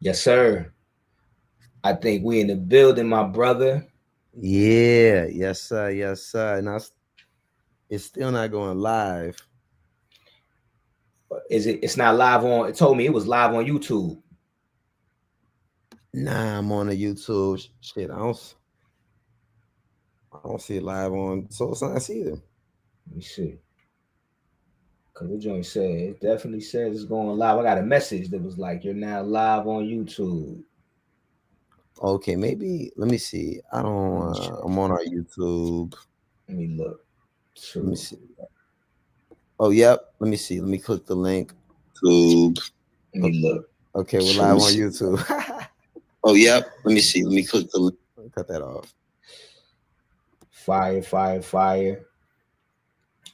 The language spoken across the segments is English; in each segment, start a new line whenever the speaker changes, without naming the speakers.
Yes, sir. I think we in the building, my brother.
Yeah, yes, sir, yes, sir. And it's still not going live.
Is it? It's not live on. It told me it was live on YouTube.
Nah, I'm on the YouTube. Shit, I don't see it live on Soul Science either.
Let me see. Cause the joint said it definitely says it's going live. I got a message that was like, "You're now live on YouTube."
Okay, maybe let me see. I don't. I'm on our YouTube.
Let me look.
Let me
Too.
see. Oh, yep. Let me see. Let me click the link. YouTube.
Let me look.
Okay, we're live on YouTube. Oh, yep. Let me see. Let me click the link. Cut that off.
Fire, fire, fire.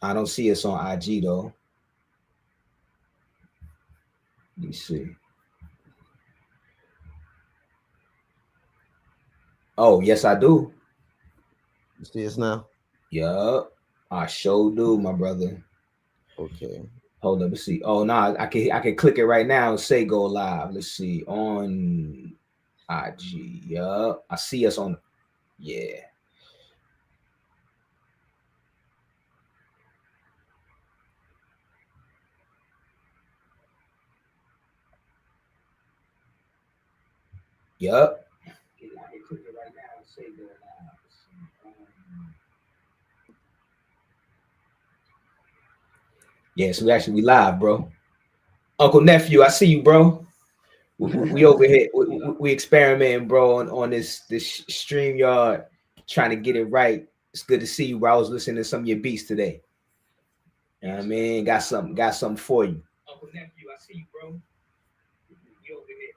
I don't see us on IG though. Let me see. Oh, yes, I do.
You see us now?
Yup. I sure do, my brother.
Okay.
Hold up, let's see. Oh no, I can click it right now and say go live. Let's see. On IG. Yup. I see us on. Yeah. Yup. Yes, we live, bro. Uncle nephew, I see you, bro. We over here. We experimenting, bro, on this stream yard, trying to get it right. It's good to see you, bro. I was listening to some of your beats today. You know what I mean? Got something for you. Uncle nephew, I see you, bro. We over here.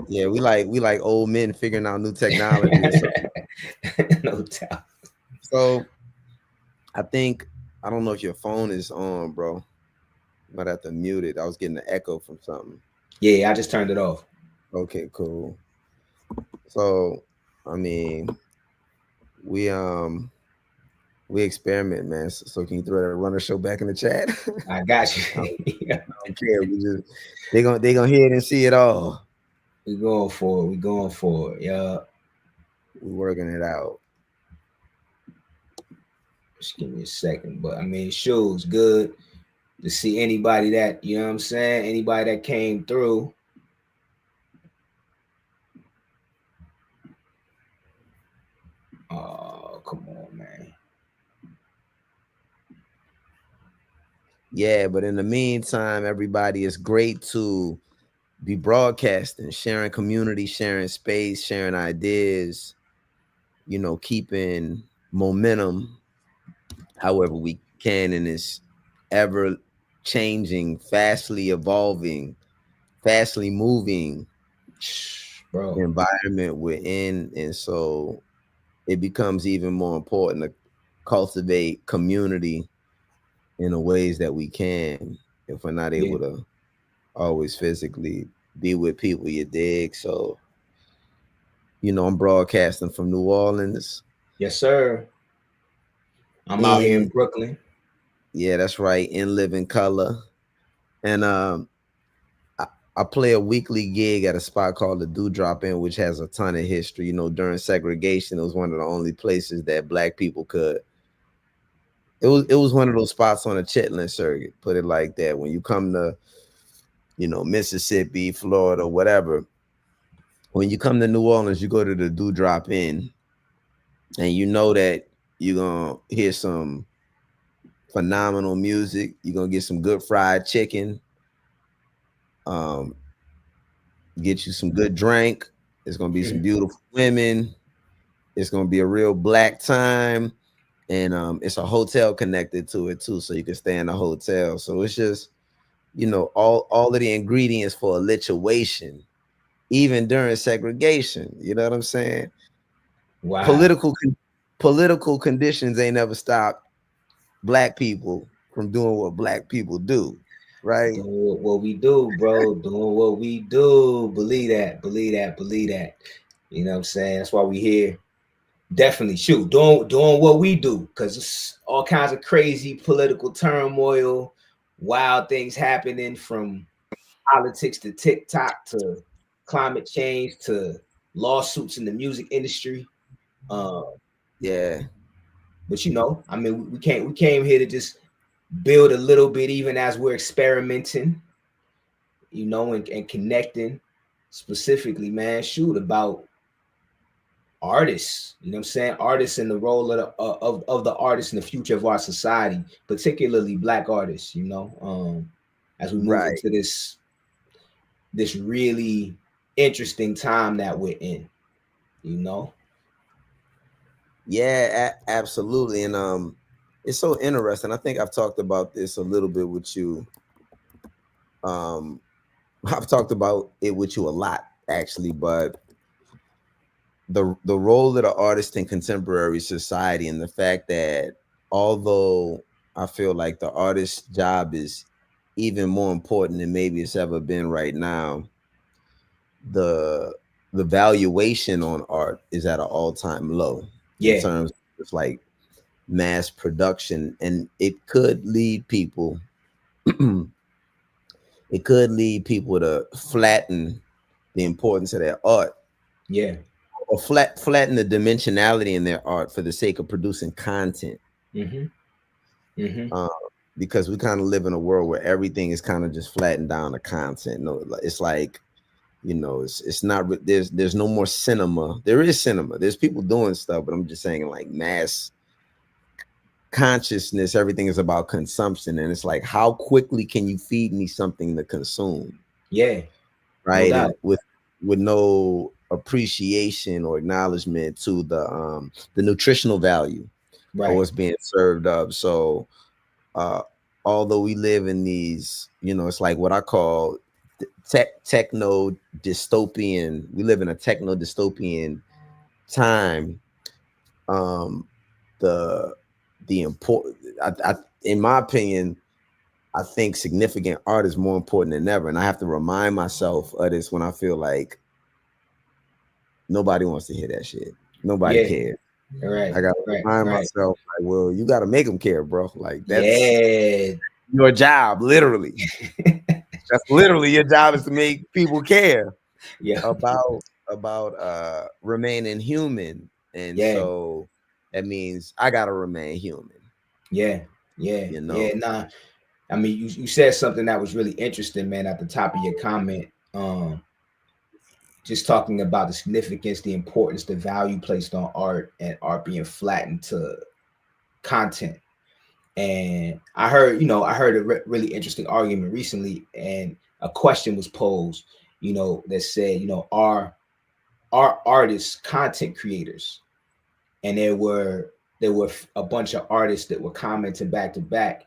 Yeah, we like old men figuring out new technology or something.
No doubt.
So I think I don't know if your phone is on, bro. You might have to mute it. I was getting an echo from something.
Yeah, I just turned it off.
Okay, cool. So I mean, we we experiment, man. So can you throw that runner show back in the chat?
I got you.
I don't care. We just they gonna hear it and see it all.
We going for it. We going for it. Yeah.
We working it out.
Just give me a second. But I mean, shows good to see anybody that, you know what I'm saying? Anybody that came through. Oh, come on, man.
Yeah, but in the meantime, everybody, it's great to be broadcasting, sharing community, sharing space, sharing ideas, you know, keeping momentum however we can in this ever changing, fastly evolving, fastly moving
Bro.
environment we're in. And so it becomes even more important to cultivate community in the ways that we can if we're not able to always physically be with people, you dig? So, you know, I'm broadcasting from New Orleans.
Yes, sir. I'm out here in Brooklyn.
Yeah, that's right, in living color. And I play a weekly gig at a spot called the Dewdrop Inn, which has a ton of history. You know, during segregation, it was one of the only places that Black people could. It was one of those spots on the Chitlin circuit, put it like that. When you come to, you know, Mississippi, Florida, whatever, when you come to New Orleans, you go to the Dewdrop Inn, and you know that you're gonna hear some phenomenal music. You're gonna get some good fried chicken. Um, get you some good drink. It's gonna be some beautiful women. It's gonna be a real Black time, and it's a hotel connected to it too, so you can stay in a hotel. So it's just, you know, all of the ingredients for a lituation, even during segregation. You know what I'm saying?
Wow.
Political conditions ain't never stopped Black people from doing what Black people do. Right.
Doing what we do, bro. Doing what we do. Believe that. Believe that. Believe that. You know what I'm saying? That's why we here. Definitely shoot. Doing what we do, because it's all kinds of crazy political turmoil, wild things happening from politics to TikTok to climate change to lawsuits in the music industry.
Yeah.
But you know, I mean, we came here to just build a little bit, even as we're experimenting, you know, and connecting specifically, man. Shoot about artists, you know what I'm saying? Artists and the role of the artists in the future of our society, particularly Black artists, you know, as we move
Right.
into this really interesting time that we're in, you know.
Yeah, absolutely. And it's so interesting. I think I've talked about this a little bit with you. I've talked about it with you a lot, actually, but the role of the artist in contemporary society, and the fact that although I feel like the artist's job is even more important than maybe it's ever been right now, the valuation on art is at an all-time low in
Yeah.
terms of just like mass production, and it could lead people it could lead people to flatten the importance of their art,
Yeah.
or flatten the dimensionality in their art for the sake of producing content.
Mm-hmm. Mm-hmm.
uh, because we kind of live in a world where everything is kind of just flattened down to content. No, it's like, you know, it's not, there's no more cinema. There is cinema, there's people doing stuff, but I'm just saying, like, mass consciousness, everything is about consumption, and it's like, how quickly can you feed me something to consume?
Yeah. No
Right.
doubt.
And with no appreciation or acknowledgement to the nutritional value of
Right.
what's being served up. So uh although we live in these, you know, it's like what I call techno dystopian, we live in a techno dystopian time. um the important, in my opinion, I think significant art is more important than ever. And I have to remind myself of this when I feel like nobody wants to hear that shit. Nobody
Yeah.
cares.
Right.
I gotta
Right.
remind
Right.
myself, like, well, you gotta make them care, bro. Like, that's
Yeah.
your job, literally. That's literally your job, is to make people care
Yeah.
about remaining human. And
Yeah.
so that means I gotta remain human,
Yeah. Yeah.
you know.
Yeah. Nah. I mean, you said something that was really interesting, man, at the top of your comment. Just talking about the significance, the importance, the value placed on art, and art being flattened to content. And I heard, you know, I heard a really interesting argument recently, and a question was posed, you know, that said, you know, are artists content creators? And there were a bunch of artists that were commenting back to back,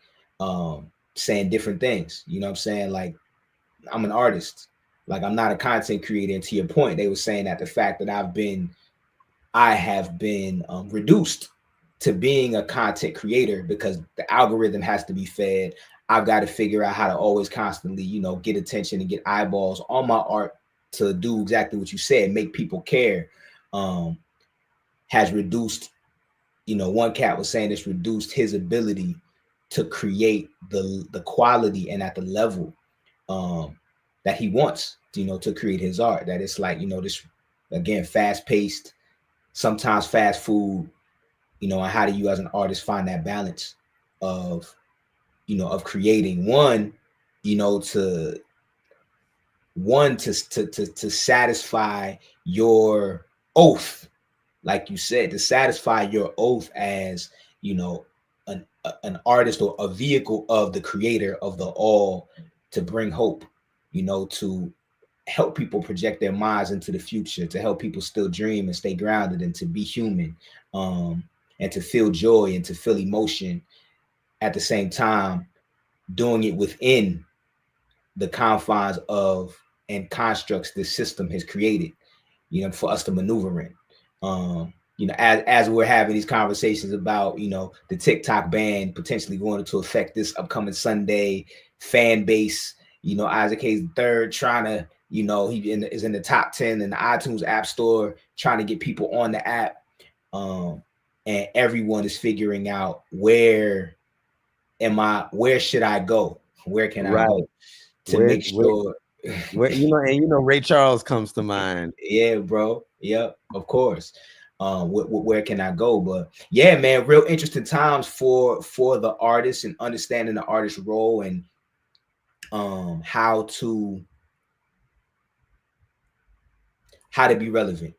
saying different things. You know what I'm saying? Like, I'm an artist. Like, I'm not a content creator. And to your point, they were saying that the fact that I have been reduced to being a content creator, because the algorithm has to be fed. I've got to figure out how to always constantly, you know, get attention and get eyeballs on my art to do exactly what you said, make people care. Has reduced, you know, one cat was saying it's reduced his ability to create the quality and at the level that he wants, you know, to create his art. That it's like, you know, this, again, fast paced, sometimes fast food, you know, and how do you as an artist find that balance of, you know, of creating one, you know, to satisfy your oath, like you said, to satisfy your oath as, you know, an artist or a vehicle of the creator of the all, to bring hope, you know, to help people project their minds into the future, to help people still dream and stay grounded and to be human, and to feel joy and to feel emotion at the same time, doing it within the confines of and constructs this system has created, you know, for us to maneuver in. You know, as we're having these conversations about, you know, the TikTok ban potentially going into effect this upcoming Sunday, fan base. You know, Isaac Hayes III trying to, you know, is in the top 10 in the iTunes App Store, trying to get people on the app. And everyone is figuring out where should I go? Where can I go to make sure?
Where Ray Charles comes to mind.
Yeah, bro. Yep, of course. Where can I go? But yeah, man, real interesting times for the artist and understanding the artist's role and how to be relevant,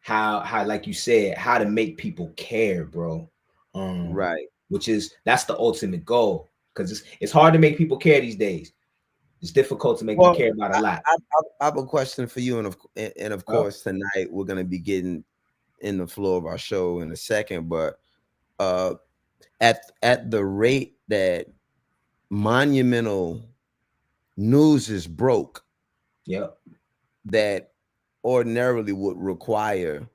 how like you said, how to make people care, bro.
Right.
That's the ultimate goal, because it's hard to make people care these days. It's difficult to make them care about a lot.
I have a question for you, and of course tonight we're gonna be getting in the flow of our show in a second, but at the rate that monumental news is broke, that ordinarily would require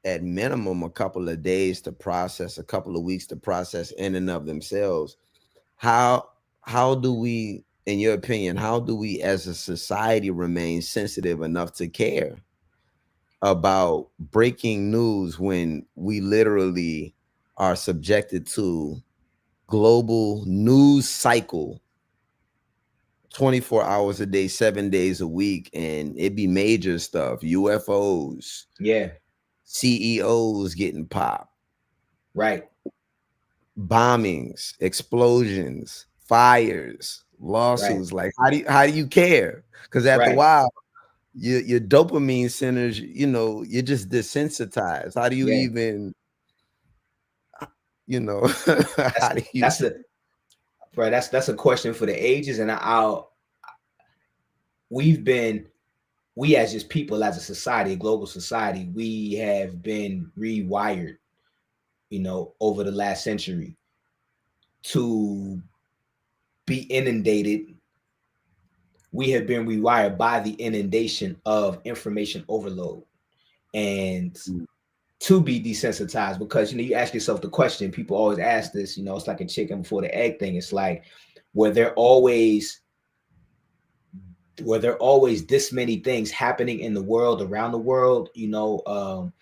at minimum a couple of days to process, a couple of weeks to process in and of themselves. How do we, in your opinion, how do we as a society remain sensitive enough to care about breaking news when we literally are subjected to global news cycle 24 hours a day, 7 days a week, and it be major stuff, UFOs, CEOs getting popped,
right,
bombings, explosions, fires, lawsuits, like how do you care? Because after a while your dopamine centers, you're just desensitized. How do you even how do you
that's a question for the ages, and we as just people, as a society, a global society, we have been rewired, over the last century to be inundated. We have been rewired by the inundation of information overload and to be desensitized, because, you ask yourself the question, people always ask this, it's like a chicken before the egg thing. It's like, were there always this many things happening in the world, around the world, and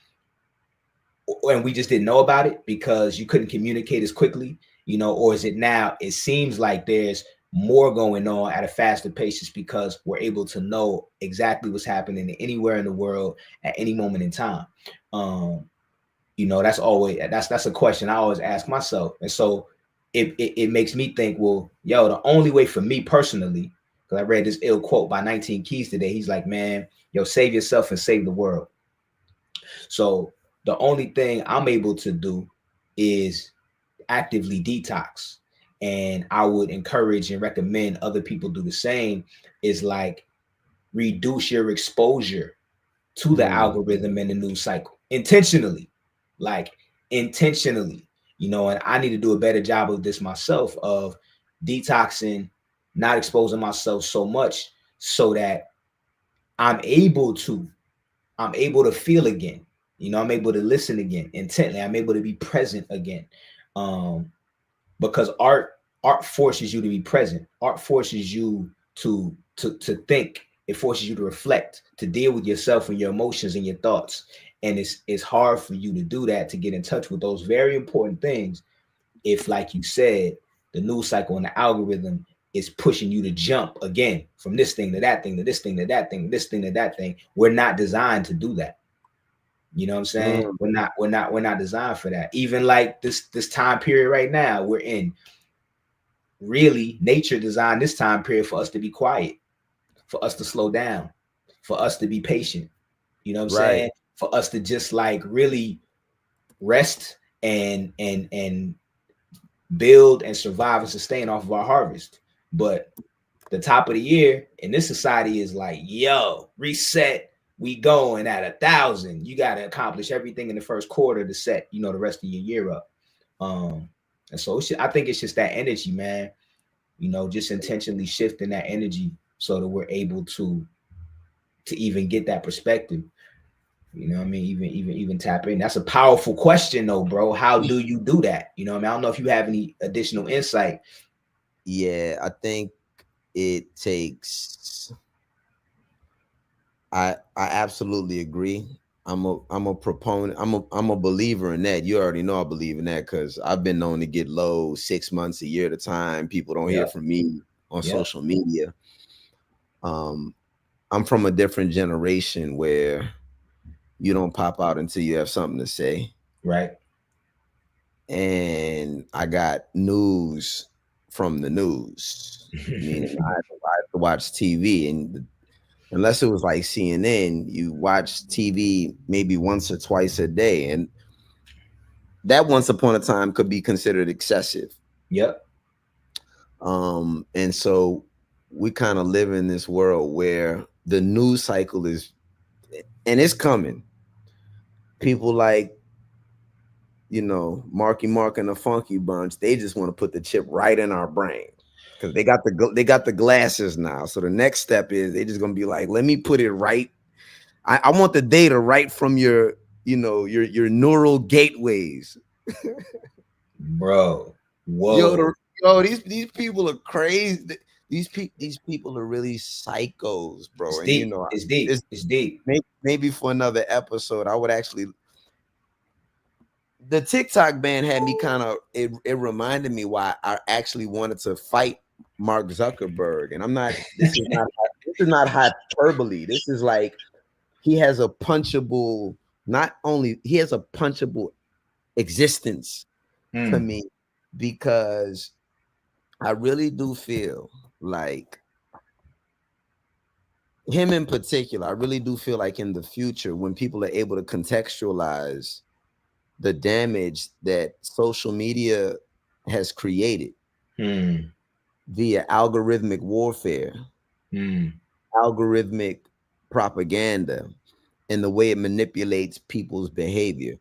we just didn't know about it because you couldn't communicate as quickly, or is it now? It seems like there's more going on at a faster pace just because we're able to know exactly what's happening anywhere in the world at any moment in time. That's a question I always ask myself. And so it makes me think, well, the only way for me personally, because I read this ill quote by 19 Keys today. He's like, man, save yourself and save the world. So the only thing I'm able to do is actively detox. And I would encourage and recommend other people do the same, is like reduce your exposure to the algorithm and the news cycle intentionally, and I need to do a better job of this myself, of detoxing, not exposing myself so much, so that I'm able to feel again, I'm able to listen again intently, I'm able to be present again. Because art forces you to be present. Art forces you to think. It forces you to reflect, to deal with yourself and your emotions and your thoughts. And it's hard for you to do that, to get in touch with those very important things, if, like you said, the news cycle and the algorithm is pushing you to jump again from this thing to that thing, to this thing to that thing, this thing to that thing. We're not designed to do that. You know what I'm saying? We're not designed for that. Even like this time period right now we're in, really, nature designed this time period for us to be quiet, for us to slow down, for us to be patient. You know what I'm saying? For us to just like really rest and build and survive and sustain off of our harvest. But the top of the year in this society is like, reset. We going at 1,000. You got to accomplish everything in the first quarter to set, the rest of your year up. And so I think it's just that energy, man. Just intentionally shifting that energy so that we're able to even get that perspective. You know what I mean? Even tap in. That's a powerful question, though, bro. How do you do that? You know what I mean? I don't know if you have any additional insight.
Yeah, I think it takes. I absolutely agree. I'm a proponent. I'm a believer in that. You already know I believe in that because I've been known to get low 6 months, a year at a time. People don't hear
Yep.
from me on
Yep.
social media. I'm from a different generation where you don't pop out until you have something to say.
Right.
And I got news from the news, meaning I have to watch TV, and unless it was like CNN, you watch TV maybe once or twice a day, and that once upon a time could be considered excessive.
Yep.
And so we kind of live in this world where the news cycle is, and it's coming. People like, Marky Mark and the Funky Bunch, they just want to put the chip right in our brain because they got the glasses now. So the next step is they just gonna be like, let me put it right. I want the data right from your your neural gateways.
Bro. Whoa.
These people are crazy. These people are really psychos, bro.
It's
And
deep. It's deep. It's deep.
Maybe for another episode, I would actually. The TikTok ban had me kind of. It reminded me why I actually wanted to fight Mark Zuckerberg, and I'm not. This is not hyperbole. This is like he has a punchable. Not only he has a punchable existence to me, because I really do feel like him in particular. I really do feel like in the future, when people are able to contextualize the damage that social media has created via algorithmic warfare, algorithmic propaganda, and the way it manipulates people's behavior,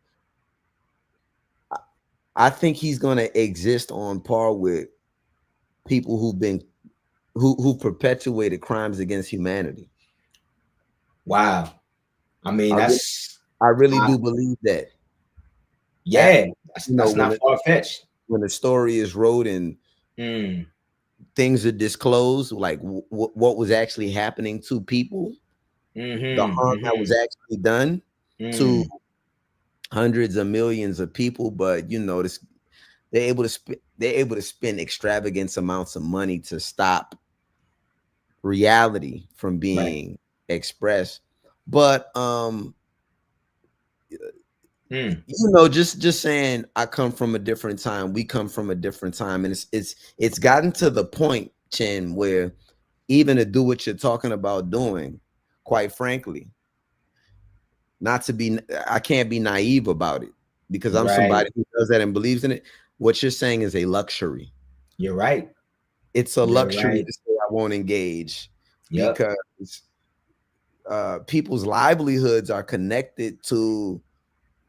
I think he's going to exist on par with people who perpetuated crimes against humanity.
Wow. I mean,
I really do believe that.
Yeah, that's not far-fetched.
When the story is wrote and things are disclosed, like what was actually happening to people, the harm that was actually done to hundreds of millions of people, but they're able to spend extravagant amounts of money to stop reality from being expressed. But just saying, I come from a different time. We come from a different time, and it's gotten to the point, Chin, where even to do what you're talking about doing, quite frankly, I can't be naive about it, because I'm somebody who does that and believes in it. What you're saying is a luxury.
You're right.
It's a luxury to say I won't engage, because people's livelihoods are connected to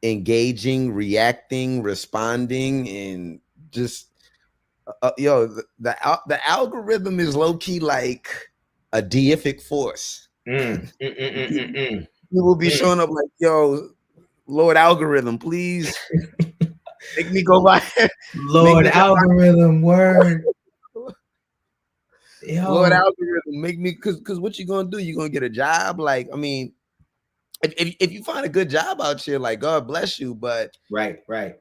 engaging, reacting, responding, and just the algorithm is low-key like a deific force. You will be showing up like, yo, Lord Algorithm, please make me go by.
Lord Algorithm, word.
Lord Algorithm, make me, because what you gonna do? You gonna get a job? Like, I mean, if you find a good job out here, like, God bless you, but
right.
There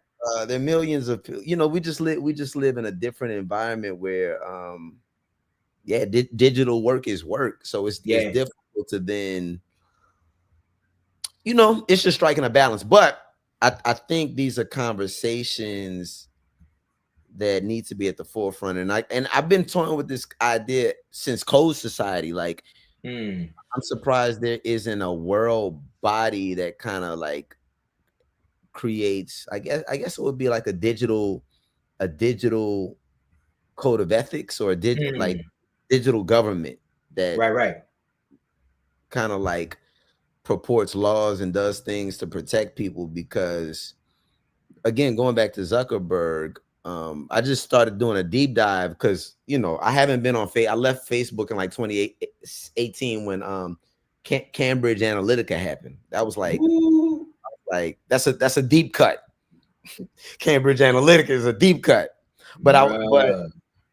are millions of people. We just live in a different environment where digital work is work, so it's difficult to then, it's just striking a balance. But I think these are conversations that need to be at the forefront, and I've been toying with this idea since Code Society. Like, I'm surprised there isn't a world body that kind of like creates, I guess it would be like a digital code of ethics, or a digital government that kind of like purports laws and does things to protect people. Because again, going back to Zuckerberg, I just started doing a deep dive because I haven't been on I left Facebook in like 2018 when Cambridge Analytica happened. That was like that's a deep cut. Cambridge Analytica is a deep cut, but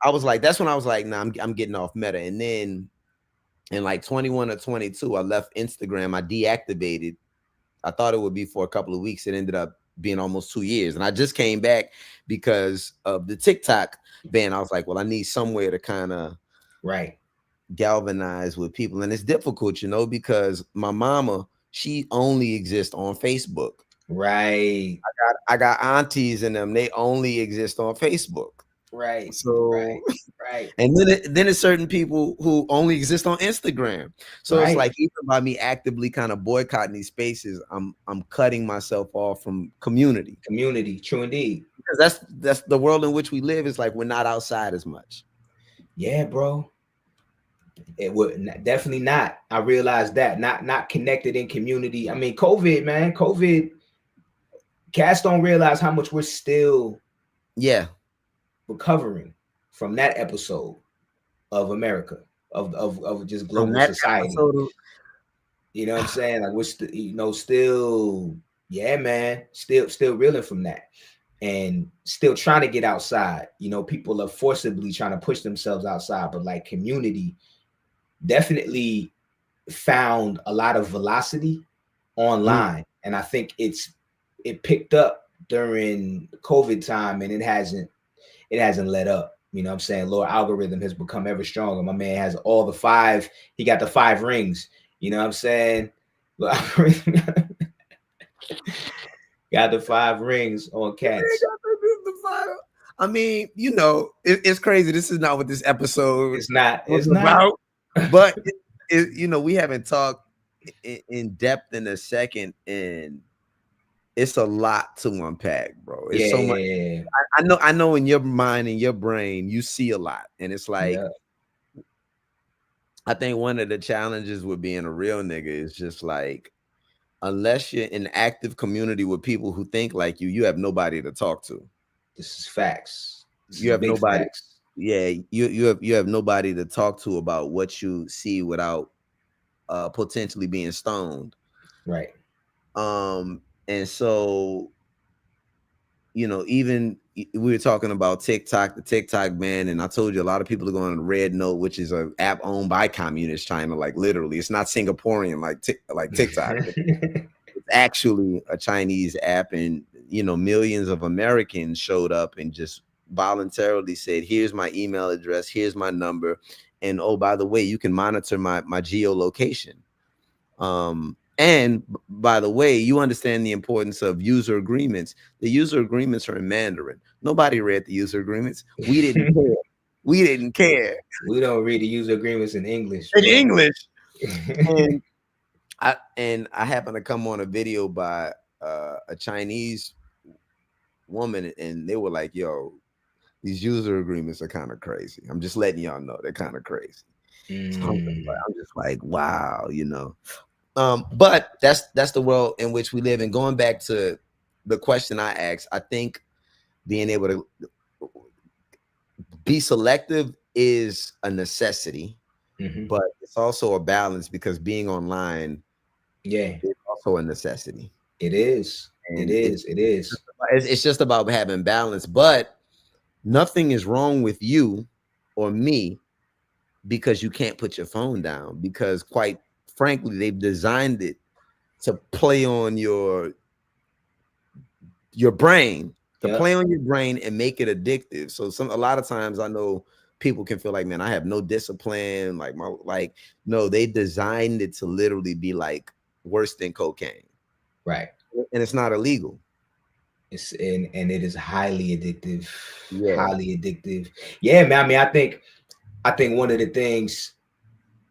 I was like, that's when I was like, nah, I'm getting off Meta. And then in like 21 or 22, I left Instagram. I deactivated. I thought it would be for a couple of weeks. It ended up being almost 2 years. And I just came back because of the TikTok ban. I was like, well, I need somewhere to kind of
right
galvanize with people. And it's difficult, you know, because my mama, she only exists on Facebook.
right
I got aunties and them, they only exist on Facebook.
right
So
right
and then there's certain people who only exist on Instagram. So it's like even by me actively kind of boycotting these spaces, I'm cutting myself off from community.
True indeed.
Because that's the world in which we live. Is like we're not outside as much.
Yeah, bro. It would definitely not. I realized that not connected in community. I mean, COVID, cats don't realize how much we're still recovering from that episode of America, of just global society. You know what I'm saying? Like we're still, yeah, man, still reeling from that. And still trying to get outside. You know, people are forcibly trying to push themselves outside, but like community definitely found a lot of velocity online. And I think it picked up during COVID time, and it hasn't let up. You know what I'm saying? Lord algorithm has become ever stronger. My man has all the 5, he got the 5 rings. You know what I'm saying? Got the 5 rings on cats.
I mean, you know, it's crazy. This is not what this episode
it's not
about. But you know, we haven't talked in depth in a second, and it's a lot to unpack, bro. It's so much. I know in your mind and your brain, you see a lot, and it's like, I think one of the challenges with being a real nigga is just like, unless you're in active community with people who think like you have nobody to talk to.
This is facts.
You have nobody. Yeah, you have nobody to talk to about what you see without potentially being stoned.
Right.
And so, you know, even we were talking about TikTok, the TikTok ban, and I told you a lot of people are going to Red Note, which is an app owned by communist China. Like literally, it's not Singaporean like TikTok. It's actually a Chinese app, and you know, millions of Americans showed up and just voluntarily said, "Here's my email address, here's my number, and oh, by the way, you can monitor my geolocation." And by the way, you understand the importance of user agreements. The user agreements are in Mandarin. Nobody read the user agreements. We didn't care. We didn't care.
We don't read the user agreements in English.
In English. And I happened to come on a video by a Chinese woman, and they were like, "Yo, these user agreements are kind of crazy. I'm just letting y'all know they're kind of crazy." So I'm just like, wow, you know. But that's the world in which we live. And going back to the question I asked, I think being able to be selective is a necessity, but it's also a balance, because being online is also a necessity.
It is. And it is.
It's just about having balance, but nothing is wrong with you or me because you can't put your phone down, because quite frankly, they've designed it to play on your brain, play on your brain and make it addictive. So a lot of times I know people can feel like, man, I have no discipline. No, they designed it to literally be like worse than cocaine.
Right.
And it's not illegal.
It's and it is highly addictive.
Yeah.
Highly addictive. Yeah, man. I mean, I think one of the things,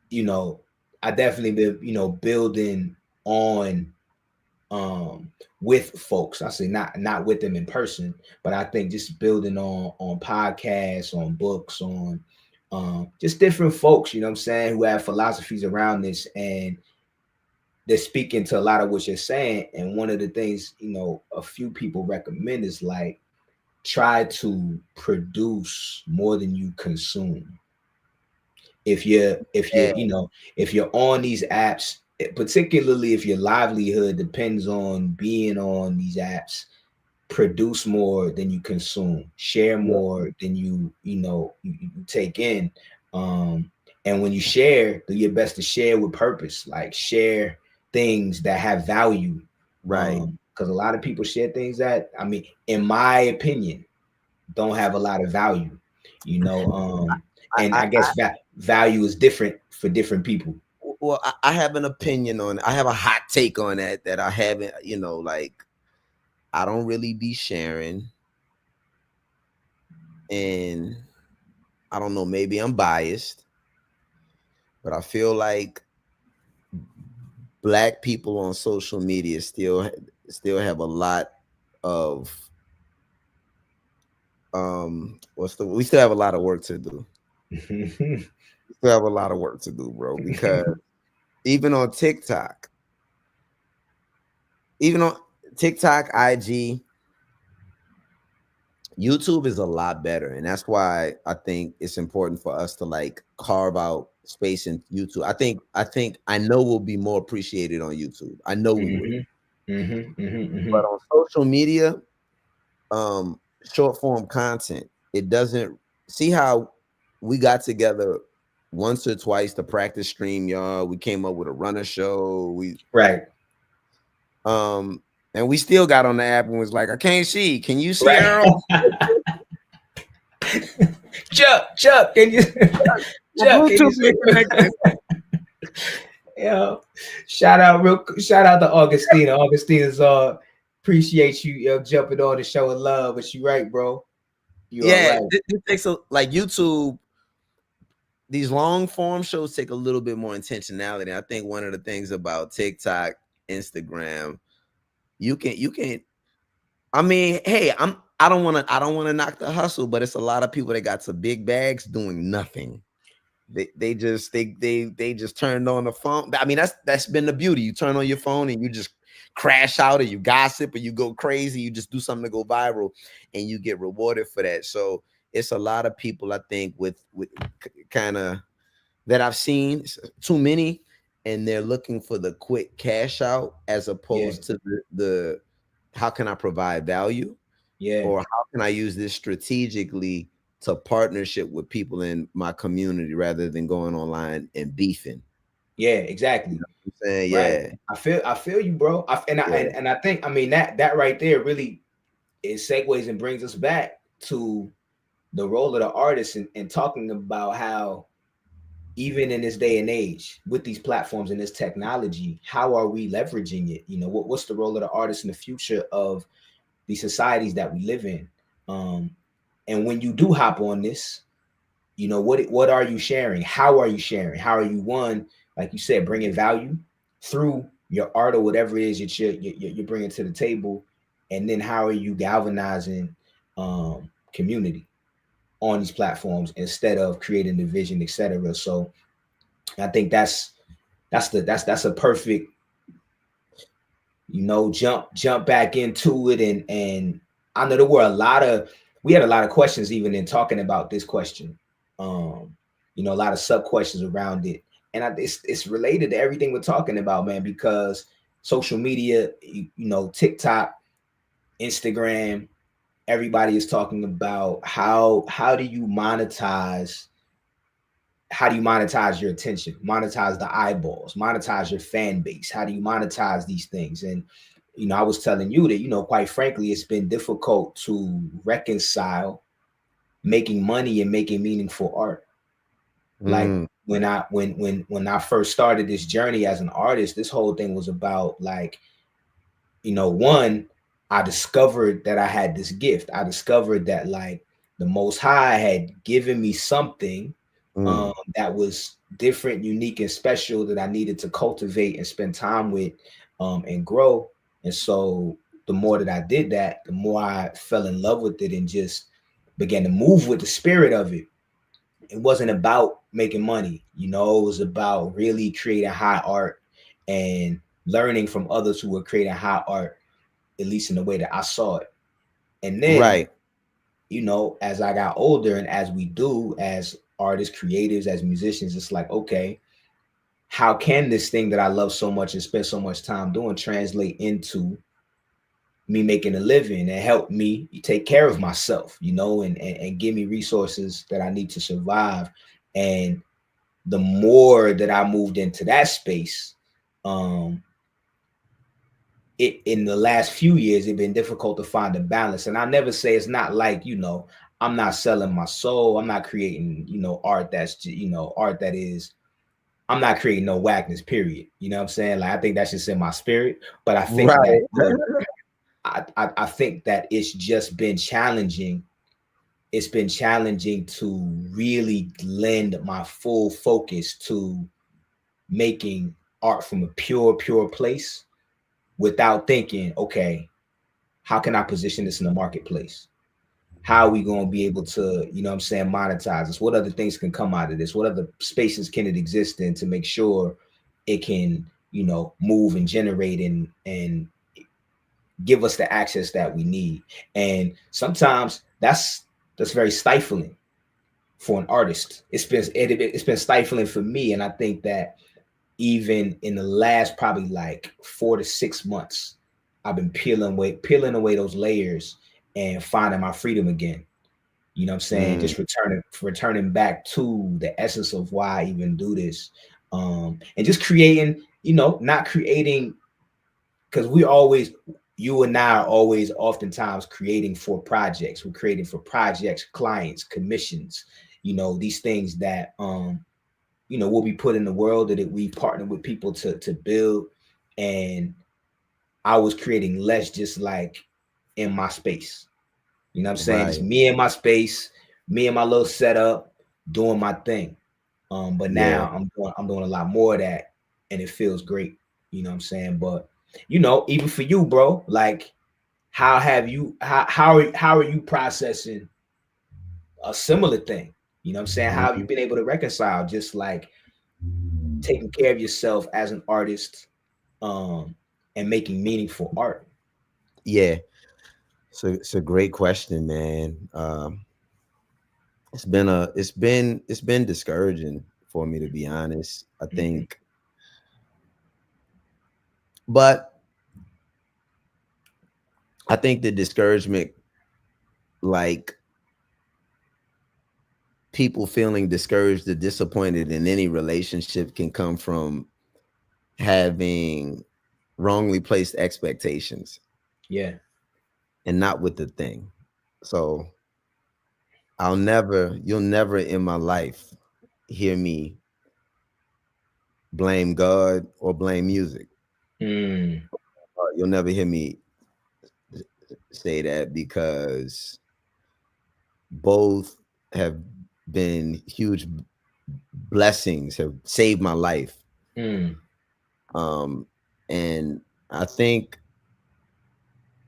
you know, I definitely been, you know, building on with folks. I say not with them in person, but I think just building on podcasts, on books, on just different folks, you know what I'm saying, who have philosophies around this, and they're speaking to a lot of what you're saying. And one of the things, you know, a few people recommend is like, try to produce more than you consume. If you're on these apps, particularly if your livelihood depends on being on these apps, produce more than you consume, share more than you take in. And when you share, do your best to share with purpose, like share things that have value.
Right.
Because a lot of people share things that, I mean, in my opinion, don't have a lot of value, and I guess value is different for different people.
Well, I have an opinion on, I have a hot take on that I haven't, like, I don't really be sharing. And I don't know, maybe I'm biased, but I feel like Black people on social media still have a lot of we still have a lot of work to do. We still have a lot of work to do, bro, because even on TikTok, IG, YouTube is a lot better. And that's why I think it's important for us to like carve out space in YouTube. I know we'll be more appreciated on YouTube. I know we will. But on social media, short form content, it doesn't, see how we got together once or twice to practice StreamYard. We came up with a runner show.
Right.
And we still got on the app and was like, I can't see. Can you see, Earl?
Chuck, can you? Chuck, can you yeah. Shout out to Augustina. Augustina's appreciate you jumping on the show and love, but you right, bro.
Yeah, right. It takes like YouTube. These long form shows take a little bit more intentionality. I think one of the things about TikTok, Instagram, you can. I mean, hey, I don't want to knock the hustle, but it's a lot of people that got some big bags doing nothing. They just turned on the phone. I mean, that's been the beauty. You turn on your phone and you just crash out, or you gossip, or you go crazy. You just do something to go viral, and you get rewarded for that. So it's a lot of people, I think, with kind of that I've seen, too many, and they're looking for the quick cash out as opposed to the how can I provide value? Or how can I use this strategically to partnership with people in my community rather than going online and beefing?
Yeah, exactly.
You know what I'm saying? Yeah.
Right. I feel you, bro. And I think, I mean, that right there really it segues and brings us back to the role of the artist and talking about how even in this day and age with these platforms and this technology, how are we leveraging it? What's the role of the artist in the future of the societies that we live in? And when you do hop on this, what are you sharing? How are you sharing? How are you, one, like you said, bringing value through your art or whatever it is that you're bringing to the table? And then how are you galvanizing community on these platforms instead of creating division, etc.? So I think that's a perfect, jump back into it. And I know there were we had a lot of questions even in talking about this question. A lot of sub questions around it. And it's related to everything we're talking about, man, because social media, TikTok, Instagram, everybody is talking about how do you monetize your attention, monetize the eyeballs, monetize your fan base? How do you monetize these things? And I was telling you that, quite frankly, it's been difficult to reconcile making money and making meaningful art. Like when I first started this journey as an artist, this whole thing was about like, one, I discovered that I had this gift. I discovered that like the Most High had given me something that was different, unique, and special that I needed to cultivate and spend time with and grow. And so the more that I did that, the more I fell in love with it and just began to move with the spirit of it. It wasn't about making money, it was about really creating high art and learning from others who were creating high art, at least in the way that I saw it. And then, as I got older and as we do as artists, creatives, as musicians, it's like, okay, how can this thing that I love so much and spend so much time doing translate into me making a living and help me take care of myself, you know, and give me resources that I need to survive. And the more that I moved into that space, it in the last few years, it's been difficult to find a balance. And I never say it's not like, you know, I'm not selling my soul. I'm not creating, you know, art that's, you know, art that is, I'm not creating no whackness, period. You know what I'm saying? Like, I think that's just in my spirit. But I think
Right.
that I think that it's just been challenging. It's been challenging to really lend my full focus to making art from a pure place without thinking, okay, how can I position this in the marketplace? How are we going to be able to, you know what I'm saying, monetize this? What other things can come out of this? What other spaces can it exist in to make sure it can, you know, move and generate and give us the access that we need? And sometimes that's very stifling for an artist. It's been stifling for me, and I think that even in the last probably like 4 to 6 months, I've been peeling away those layers and finding my freedom again. You know what I'm saying? Just returning back to the essence of why I even do this. And just creating, you know, not creating, because you and I are always oftentimes creating for projects. We're creating for projects, clients, commissions, you know, these things that you know, will be put in the world, that we partner with people to build. And I was creating less just like in my space. You know what I'm saying?
Right.
Just me in my space, me and my little setup, doing my thing. But now I'm doing a lot more of that, and it feels great. You know what I'm saying? But you know, even for you, bro, like how are you processing a similar thing? You know what I'm saying? How have you been able to reconcile just like taking care of yourself as an artist, and making meaningful art?
Yeah. So it's a great question, man. It's been discouraging for me, to be honest. I think, but I think the discouragement, like people feeling discouraged or disappointed in any relationship, can come from having wrongly placed expectations.
Yeah.
And not with the thing. So you'll never in my life hear me blame God or blame music. You'll never hear me say that, because both have been huge blessings, have saved my life. And I think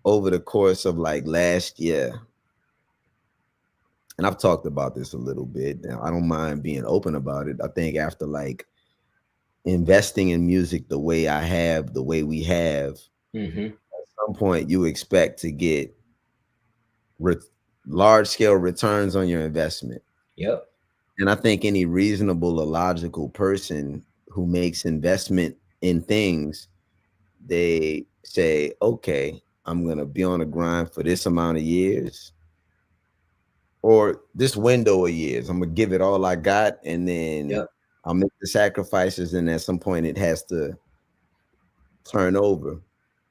over the course of like last year, and I've talked about this a little bit, and I don't mind being open about it. I think after like investing in music the way we have, at some point you expect to get large scale returns on your investment.
Yep.
And I think any reasonable or logical person who makes investment in things, they say, okay, I'm going to be on the grind for this amount of years, or this window of years. I'm going to give it all I got, and then I'll make the sacrifices, and at some point it has to turn over.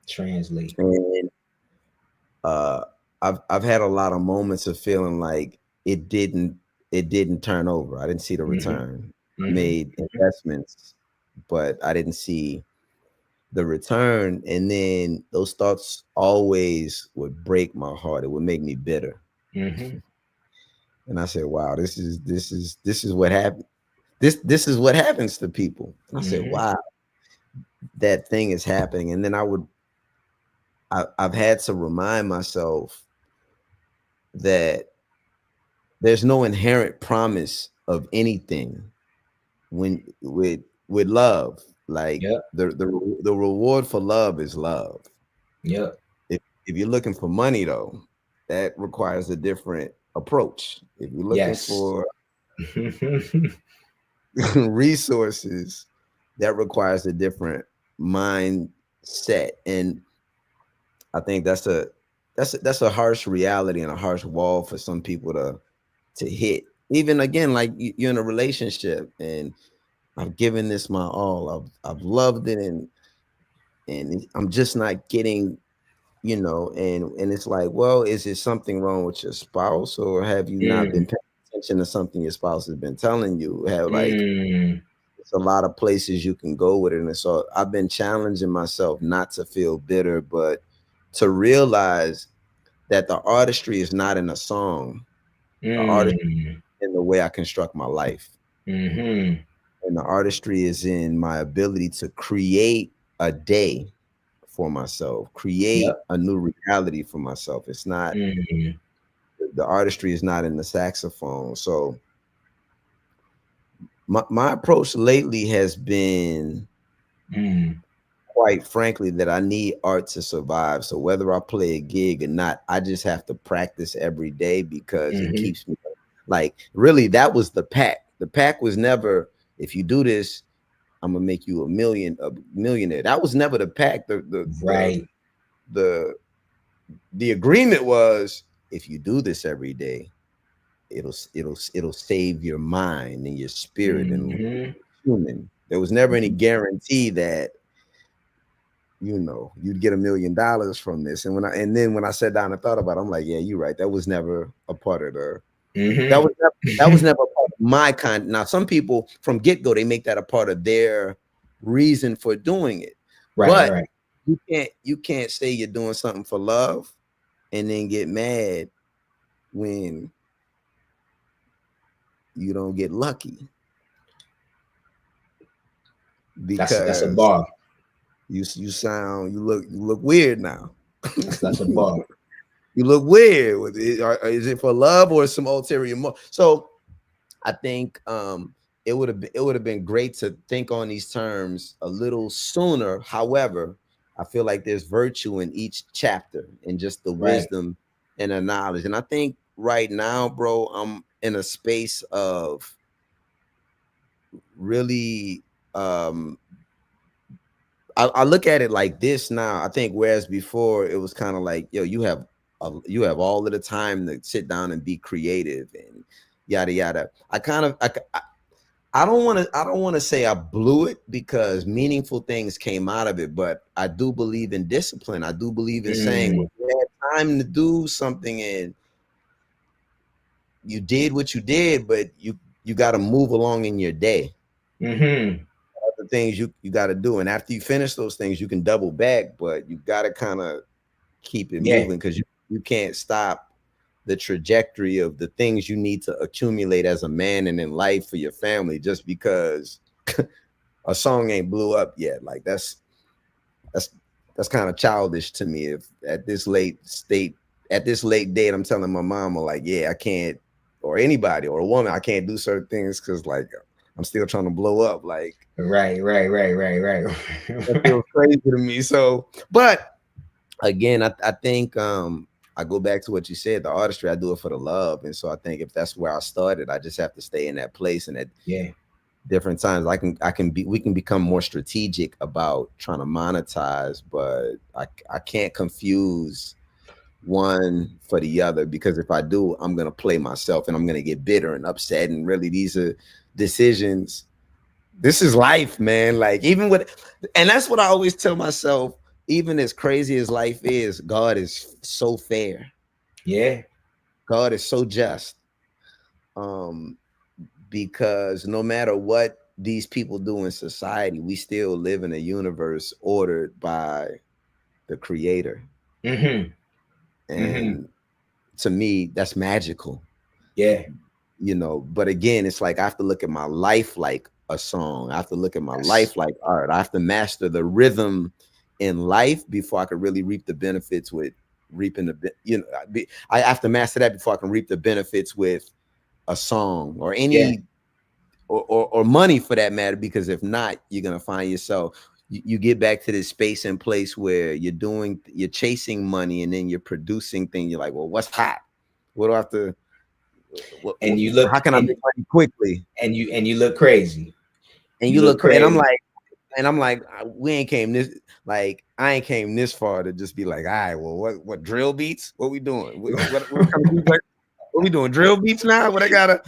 Translate.
And I've had a lot of moments of feeling like it didn't turn over. I didn't see the return. I made investments, but I didn't see the return. And then those thoughts always would break my heart. It would make me bitter. And I said, wow, this is what happened. This is what happens to people. And I said, wow, that thing is happening. And then I've had to remind myself that there's no inherent promise of anything when with love. Like the reward for love is love.
If
you're looking for money, though, that requires a different approach. If you're looking for resources, that requires a different mindset. And I think that's a harsh reality and a harsh wall for some people to hit. Even again, like you're in a relationship and I've given this my all. I've loved it and I'm just not getting, and it's like, well, is it something wrong with your spouse, or have you not been paying attention to something your spouse has been telling you? Have it's a lot of places you can go with it. And so I've been challenging myself not to feel bitter, but to realize that the artistry is not in a song. The artistry in the way I construct my life. And the artistry is in my ability to create a day for myself, create a new reality for myself. It's not, the artistry is not in the saxophone. So my approach lately has been, quite frankly, that I need art to survive. So whether I play a gig or not, I just have to practice every day because it keeps me, like, really, that was the pact. The pact was never, if you do this, I'm gonna make you a millionaire. That was never the pact. The agreement was, if you do this every day, it'll save your mind and your spirit and human. There was never any guarantee that you'd get $1 million from this. And when I sat down and thought about it, I'm like, yeah, you're right. That was never a part of the that was never a part of my kind. Now, some people from get-go, they make that a part of their reason for doing it. But you can't say you're doing something for love and then get mad when you don't get lucky. Because
that's a bar.
You look weird now.
That's a bar.
You look weird. Is it for love or some ulterior motive? So I think it would have been great to think on these terms a little sooner. However, I feel like there's virtue in each chapter and just the wisdom and the knowledge. And I think right now, bro, I'm in a space of really I look at it like this now. I think whereas before it was kind of like, yo, you have all of the time to sit down and be creative and yada yada. I don't want to say I blew it because meaningful things came out of it, but I do believe in discipline. I do believe in saying when you had time to do something and you did what you did, but you got to move along in your day. The things you got to do, and after you finish those things, you can double back, but you got to kind of keep it moving because you can't stop the trajectory of the things you need to accumulate as a man and in life for your family just because a song ain't blew up yet. Like that's kind of childish to me. If at this late date, I'm telling my mama like, yeah, I can't, or anybody or a woman, I can't do certain things because like I'm still trying to blow up. Like
right.
That feels crazy to me. So, but again, I think I go back to what you said, the artistry, I do it for the love. And so I think if that's where I started, I just have to stay in that place. And at different times we can become more strategic about trying to monetize, but I can't confuse one for the other, because if I do, I'm going to play myself and I'm going to get bitter and upset. And really, these are decisions. This is life, man. Like and that's what I always tell myself, even as crazy as life is, God is so fair.
Yeah.
God is so just. Because no matter what these people do in society, we still live in a universe ordered by the creator. And to me, that's magical.
Yeah.
But again, it's like I have to look at my life like a song. I have to look at my life like art. I have to master the rhythm in life before I can really reap the benefits with reaping I have to master that before I can reap the benefits with a song or any or money for that matter, because if not, you're going to find yourself, you get back to this space and place where you're chasing money and then you're producing things. You're like, well, what's hot? What do I have to, how can I make money quickly?
And you look crazy.
And you look crazy. And I'm like, And I'm like, we ain't came this, like, I ain't came this far to just be like, all right, well, what drill beats? What we doing? What kind of beats, like, what we doing? Drill beats now? What I gotta?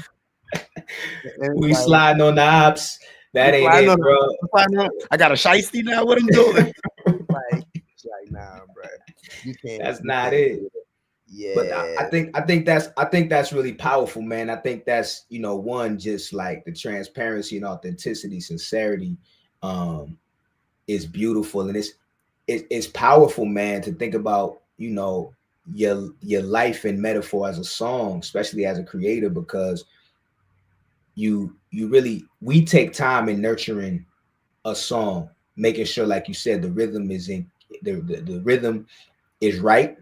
We
Like,
sliding on the ops. That ain't it, bro.
I got a shiesty now. What I'm doing? like, nah, bro. You can't.
That's
you
not
can't
it.
do it. Yeah,
But I think that's really powerful, man. I think that's, you know, one, just like the transparency and authenticity, sincerity, is beautiful, and it's powerful, man, to think about, you know, your life in metaphor as a song, especially as a creator, because we take time in nurturing a song, making sure, like you said, the rhythm is in the rhythm is right.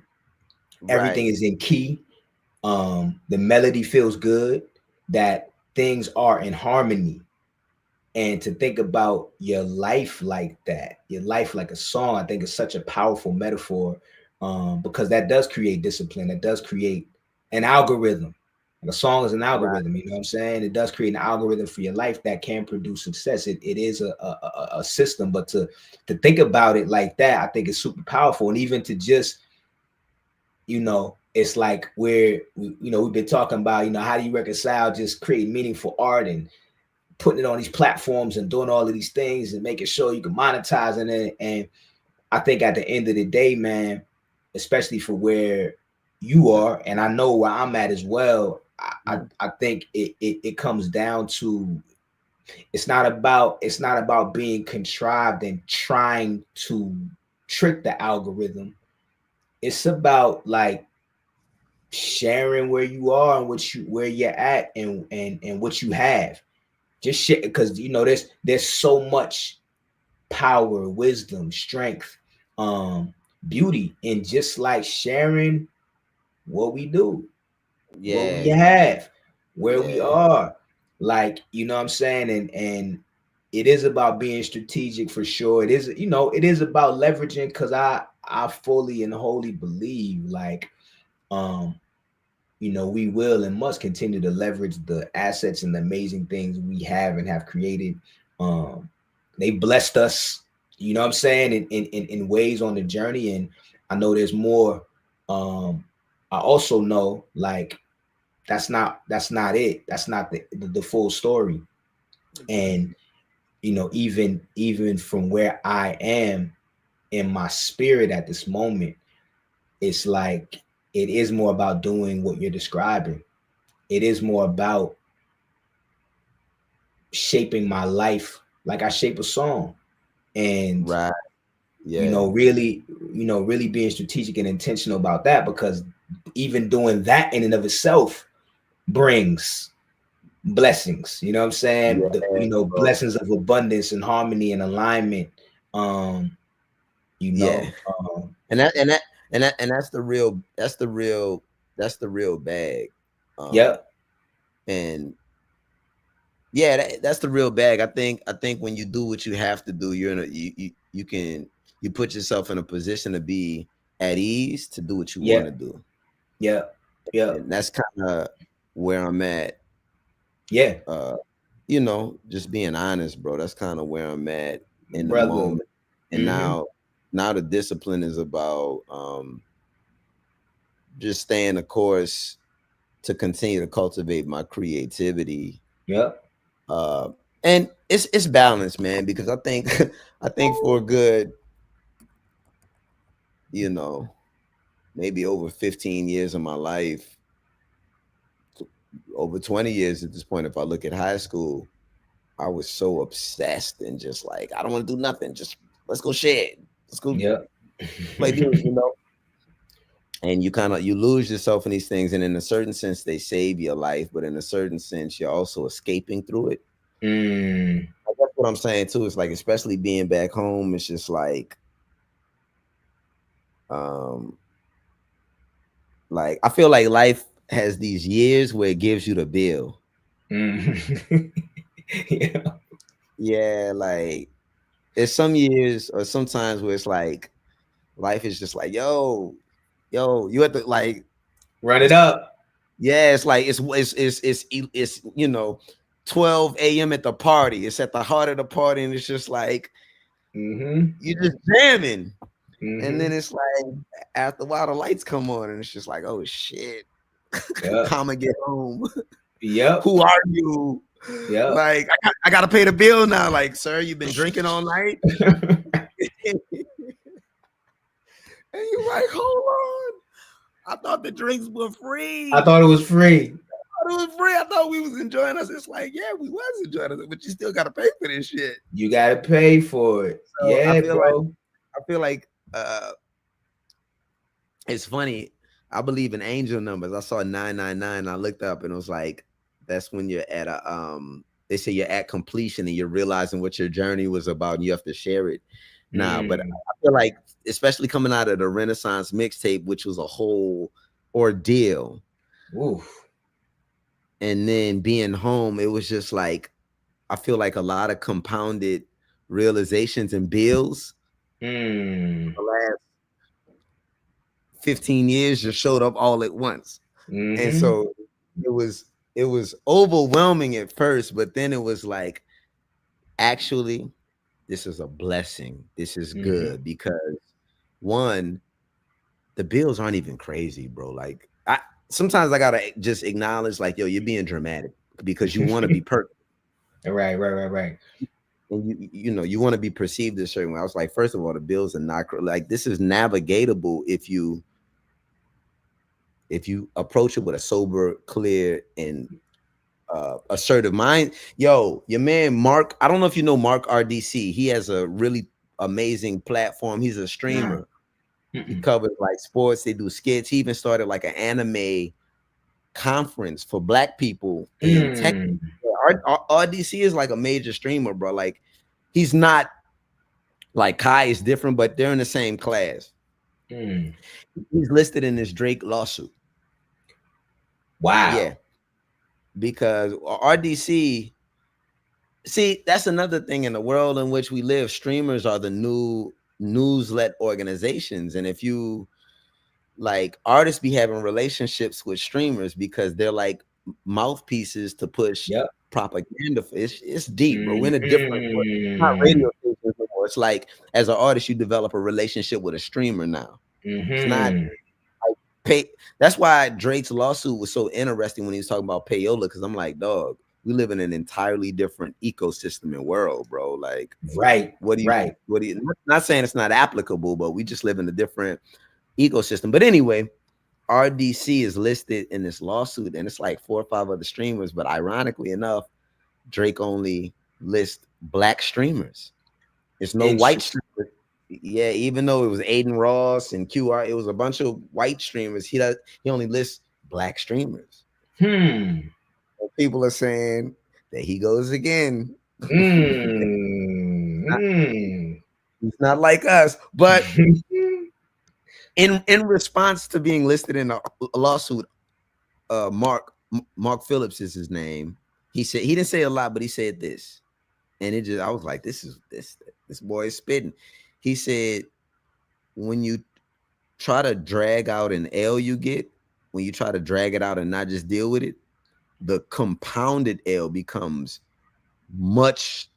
Everything is in key. The melody feels good, that things are in harmony. And to think about your life like that, your life like a song, I think is such a powerful metaphor, because that does create discipline. That does create an algorithm. Like a song is an algorithm, you know what I'm saying? It does create an algorithm for your life that can produce success. It is a system, but to think about it like that, I think is super powerful. And even to just, you know, it's like we've been talking about, you know, how do you reconcile just creating meaningful art and putting it on these platforms and doing all of these things and making sure you can monetize it. And I think at the end of the day, man, especially for where you are, and I know where I'm at as well, I think it comes down to, it's not about being contrived and trying to trick the algorithm. It's about like sharing where you are and where you're at and what you have. Just shit, because, you know, there's so much power, wisdom, strength, beauty in just like sharing what we do, what we have, where we are. Like, you know what I'm saying? And it is about being strategic for sure. It is, you know, it is about leveraging, because I fully and wholly believe, like, you know, we will and must continue to leverage the assets and the amazing things we have and have created. They blessed us, you know what I'm saying, in ways on the journey. And I know there's more. I also know, like, that's not it. That's not the full story. And, you know, even from where I am in my spirit at this moment, it's like, it is more about doing what you're describing. It is more about shaping my life like I shape a song. And you know, really being strategic and intentional about that, because even doing that in and of itself brings blessings, you know what I'm saying? Blessings of abundance and harmony and alignment. And
that's the real bag. And that's the real bag. I think when you do what you have to do, you put yourself in a position to be at ease to do what you want to do. And that's kind of where I'm at. You know, just being honest, bro. That's kind of where I'm at in the moment. And now the discipline is about just staying the course to continue to cultivate my creativity. And it's balanced, man, because I think for a good, you know, maybe over 15 years of my life, over 20 years at this point, if I look at high school, I was so obsessed and just like, I don't want to do nothing. Just let's go shed. Let's go play music, you know. And you lose yourself in these things. And in a certain sense, they save your life, but in a certain sense, you're also escaping through it. That's what I'm saying too. It's like, especially being back home, it's just like I feel like life has these years where it gives you the bill. Like there's some years or sometimes where it's like life is just like, yo, you have to like
run it up.
It's like it's you know, 12 a.m. at the party. It's at the heart of the party, and it's just like
Mm-hmm.
You just jamming. And then
Mm-hmm.
it's like after a while the lights come on and it's just like, oh shit.
Yep.
I'ma get home.
Yep.
Who are you?
Yep.
Like I gotta pay the bill now. Like, sir, you've been drinking all night. And you're like, hold on. I thought the drinks were free.
I thought it was free.
I thought it was free. I thought we was enjoying us. It's like, yeah, we was enjoying us, but you still gotta pay for this shit.
You gotta pay for it.
So
Yeah, bro.
I feel like it's funny. I believe in angel numbers. I saw 999. I looked up and it was like, that's when you're at a they say you're at completion and you're realizing what your journey was about and you have to share it now. But I feel like, especially coming out of the Renaissance mixtape, which was a whole ordeal.
Oof.
And then being home, it was just like, I feel like a lot of compounded realizations and bills. The last 15 years just showed up all at once. And so it was overwhelming at first, but then it was like, actually, this is a blessing. This is good because one, the bills aren't even crazy, bro. Like sometimes I gotta just acknowledge, like, yo, you're being dramatic because you want to be perfect.
Right.
And you know, you want to be perceived a certain way. I was like, first of all, the bills are not like, this is navigatable if you approach it with a sober, clear, and assertive mind. Yo, your man Mark, I don't know if you know Mark RDC. He has a really amazing platform. He's a streamer. He covers like sports. They do skits. He even started like an anime conference for Black people in tech. RDC is like a major streamer, bro. Like, he's not like Kai is different, but they're in the same class. He's listed in this Drake lawsuit.
Wow.
Yeah. Because RDC, see, that's another thing in the world in which we live. Streamers are the new newslet organizations. And if you like, artists be having relationships with streamers because they're like mouthpieces to push propaganda. It's deep, bro. We're in a different, it's not radio stations anymore. It's like, as an artist, you develop a relationship with a streamer now. It's not like pay. That's why Drake's lawsuit was so interesting when he was talking about payola, because I'm like, dog, we live in an entirely different ecosystem and world, bro. Like, what do you not saying it's not applicable, but we just live in a different ecosystem. But anyway, RDC is listed in this lawsuit, and it's like 4 or 5 other streamers. But ironically enough, Drake only lists Black streamers. There's no white streamers. Yeah, even though it was Aiden Ross and QR, it was a bunch of white streamers. He only lists Black streamers. People are saying that he goes again. He's not like us, but in response to being listed in a lawsuit, Mark Phillips is his name. He said, he didn't say a lot, but he said this, and I was like, this boy is spitting. He said, when you try to drag out an L you get, when you try to drag it out and not just deal with it, the compounded L becomes much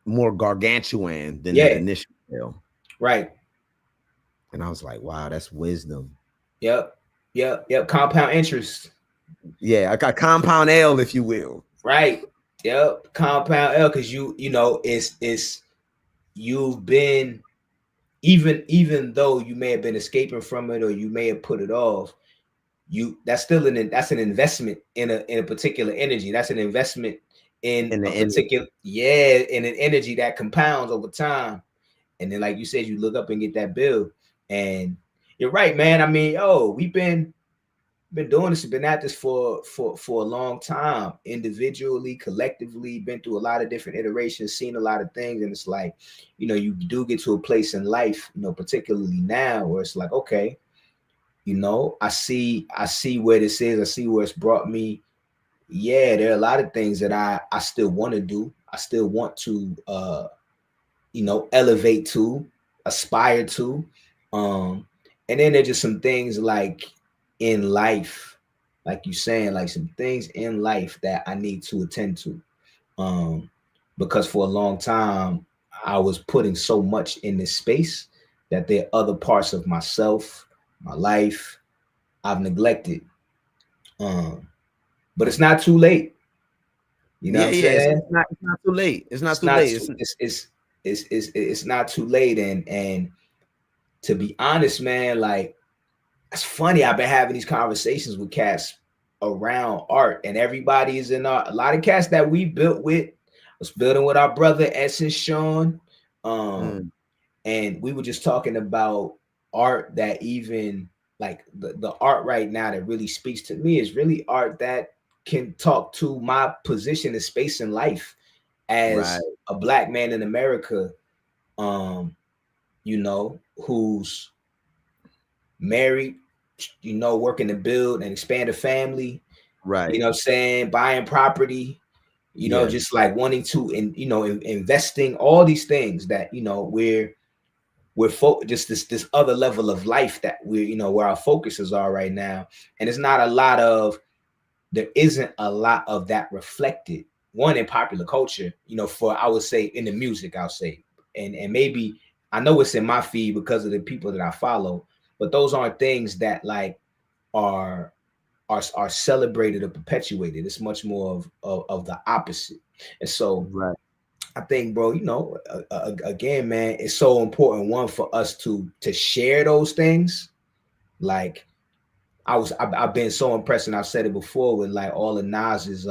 more gargantuan than the initial L.
Right.
And I was like, wow, that's wisdom.
Yep. Compound interest.
Yeah, I got compound L, if you will.
Right. Yep. Compound L, because you know, it's you've been, even though you may have been escaping from it or you may have put it off, that's still an investment in a particular energy. That's an investment in a particular in an energy that compounds over time. And then, like you said, you look up and get that bill. And you're right, man. I mean, we've been doing this, been at this for a long time, individually, collectively, been through a lot of different iterations, seen a lot of things. And it's like, you know, you do get to a place in life, you know, particularly now, where it's like, okay, you know, I see where this is. I see where it's brought me. Yeah, there are a lot of things that I still want to do. I still want to, you know, elevate to, aspire to. And then there's just some things like in life, like you saying, like some things in life that I need to attend to. Because for a long time, I was putting so much in this space that there are other parts of myself, my life, I've neglected. But it's not too late. You know
Yeah,
what I'm
yeah.
saying?
It's not too late. It's not
It's
too
not
late.
too, it's not too late. And to be honest, man, like, it's funny. I've been having these conversations with cats around art, and everybody is in art. A lot of cats that we built with, was building with our brother Essence Sean. And we were just talking about art that even like the art right now that really speaks to me is really art that can talk to my position in space in life as
Right.
a black man in America, you know, who's married, you know, working to build and expand a family, you
Right.
know what I'm saying, buying property, you know,
Yeah.
just like wanting to, you know, investing, all these things that, you know, just this other level of life that we're, you know, where our focuses are right now. And it's not a lot of, there isn't a lot of that reflected, one, in popular culture, you know, for, I would say, in the music, I'll say, and maybe I know it's in my feed because of the people that I follow, but those aren't things that like are are celebrated or perpetuated. It's much more of the opposite. And so
Right.
I think, bro, you know, again, man, it's so important, one, for us to share those things. Like, I've been so impressed, and I've said it before, with like all of Nas's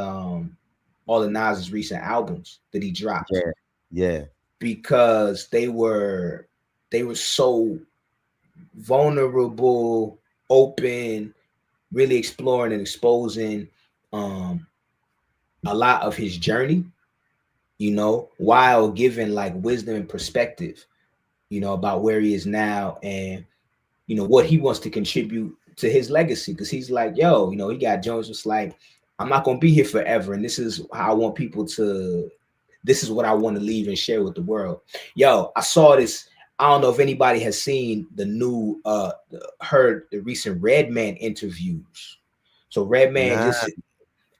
recent albums that he dropped,
Yeah. Yeah.
because they were so vulnerable, open, really exploring and exposing a lot of his journey, you know, while giving like wisdom and perspective, you know, about where he is now, and you know what he wants to contribute to his legacy. Because he's like, yo, you know, he got Jones was like, I'm not gonna be here forever, and this is how I want people to. This is what I want to leave and share with the world. Yo, I saw this. I don't know if anybody has seen the new, heard the recent Redman interviews. So
Nah.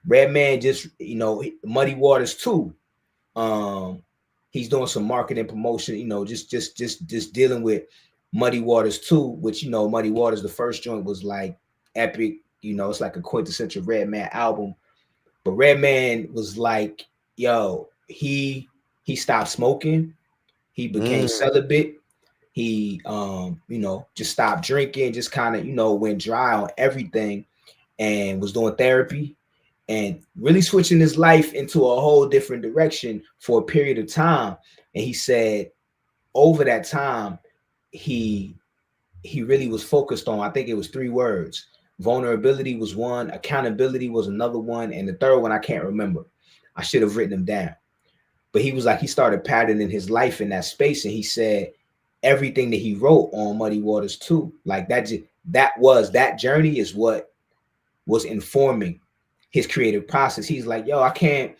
Redman just, you know, Muddy Waters too. He's doing some marketing promotion, you know, just dealing with Muddy Waters too, which, you know, Muddy Waters, the first joint was like epic, you know, it's like a quintessential Redman album. But Redman was like, yo, he stopped smoking, he became celibate, he you know, just stopped drinking, just kind of, you know, went dry on everything, and was doing therapy and really switching his life into a whole different direction for a period of time. And he said over that time, he really was focused on, I think it was 3 words. Vulnerability was one, accountability was another one, and the third one I can't remember. I should have written them down. But he was like, he started patterning his life in that space, and he said everything that he wrote on Muddy Waters too, like that journey is what was informing his creative process. He's like, yo, I can't,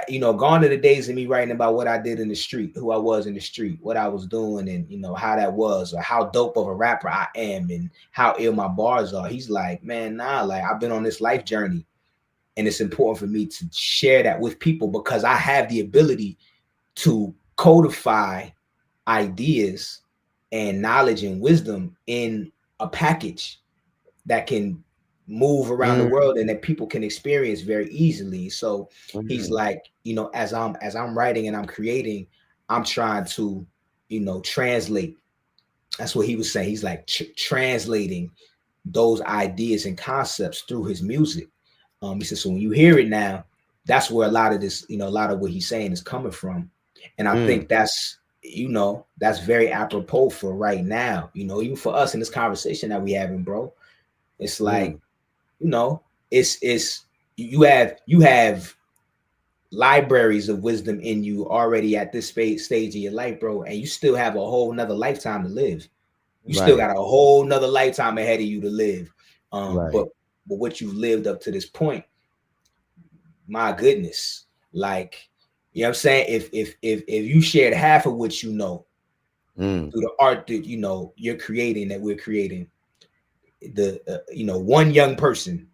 you know, gone are the days of me writing about what I did in the street, who I was in the street, what I was doing, and, you know, how that was, or how dope of a rapper I am, and how ill my bars are. He's like, man, nah, like, I've been on this life journey, and it's important for me to share that with people, because I have the ability to codify ideas and knowledge and wisdom in a package that can move around the world and that people can experience very easily. So he's like, you know, as I'm writing and I'm creating, I'm trying to, you know, translate. That's what he was saying. He's like translating those ideas and concepts through his music. He said, so when you hear it now, that's where a lot of this, you know, a lot of what he's saying is coming from. And I think that's, you know, that's very apropos for right now, you know, even for us in this conversation that we having, bro. It's like, you know, it's you have libraries of wisdom in you already at this stage of your life, bro, and you still have a whole nother lifetime to live. You still got a whole nother lifetime ahead of you to live. But what you've lived up to this point, my goodness, like, you know what I'm saying? If you shared half of what you know through the art that, you know, you're creating, that we're creating, the you know, one young person,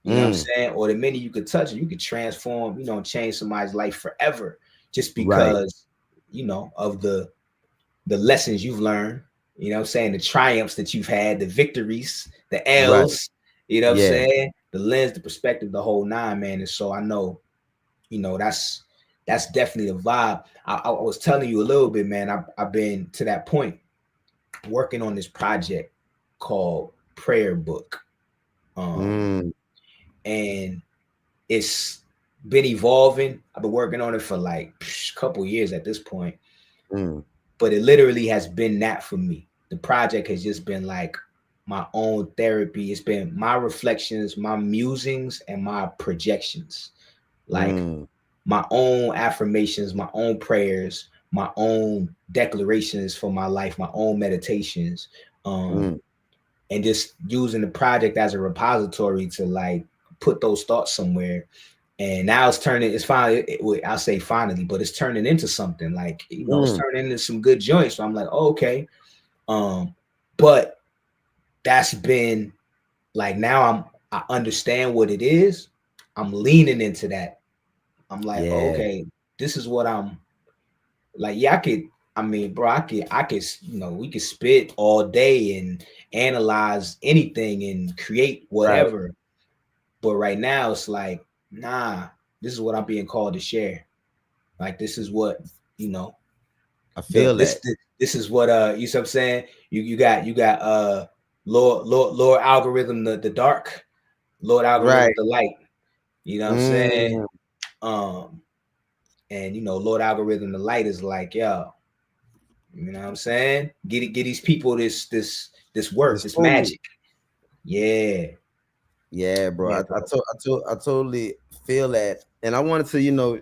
you know what I'm saying, or the minute you could touch it, you could transform, you know, change somebody's life forever, just because you know, of the lessons you've learned, you know what I'm saying, the triumphs that you've had, the victories, the L's, you know what I'm saying, the lens, the perspective, the whole nine, man. And so I know, you know, that's definitely the vibe. I was telling you a little bit, man. I've been to that point working on this project called Prayer Book. And it's been evolving. I've been working on it for like a couple years at this point. But it literally has been that for me. The project has just been like my own therapy. It's been my reflections, my musings, and my projections. Like my own affirmations, my own prayers, my own declarations for my life, my own meditations. And just using the project as a repository to like put those thoughts somewhere. And now it's finally, I'll say finally, but it's turning into something like, you know, it's turning into some good joints. So I'm like, oh, okay. But that's been like, now I understand what it is. I'm leaning into that. I'm like, oh, okay, this is what I'm like. Yeah, I could, you know, we could spit all day and analyze anything and create whatever. Right. But right now it's like, nah, this is what I'm being called to share. Like, this is what, you know,
I feel
this is what, you see what I'm saying? You got Lord Algorithm, the dark, Lord Algorithm, the light, you know what I'm saying? And you know, Lord Algorithm, the light is like, yo, you know what I'm saying? Get these people this work, this magic.
Yeah, bro. I totally feel that. And I wanted to, you know,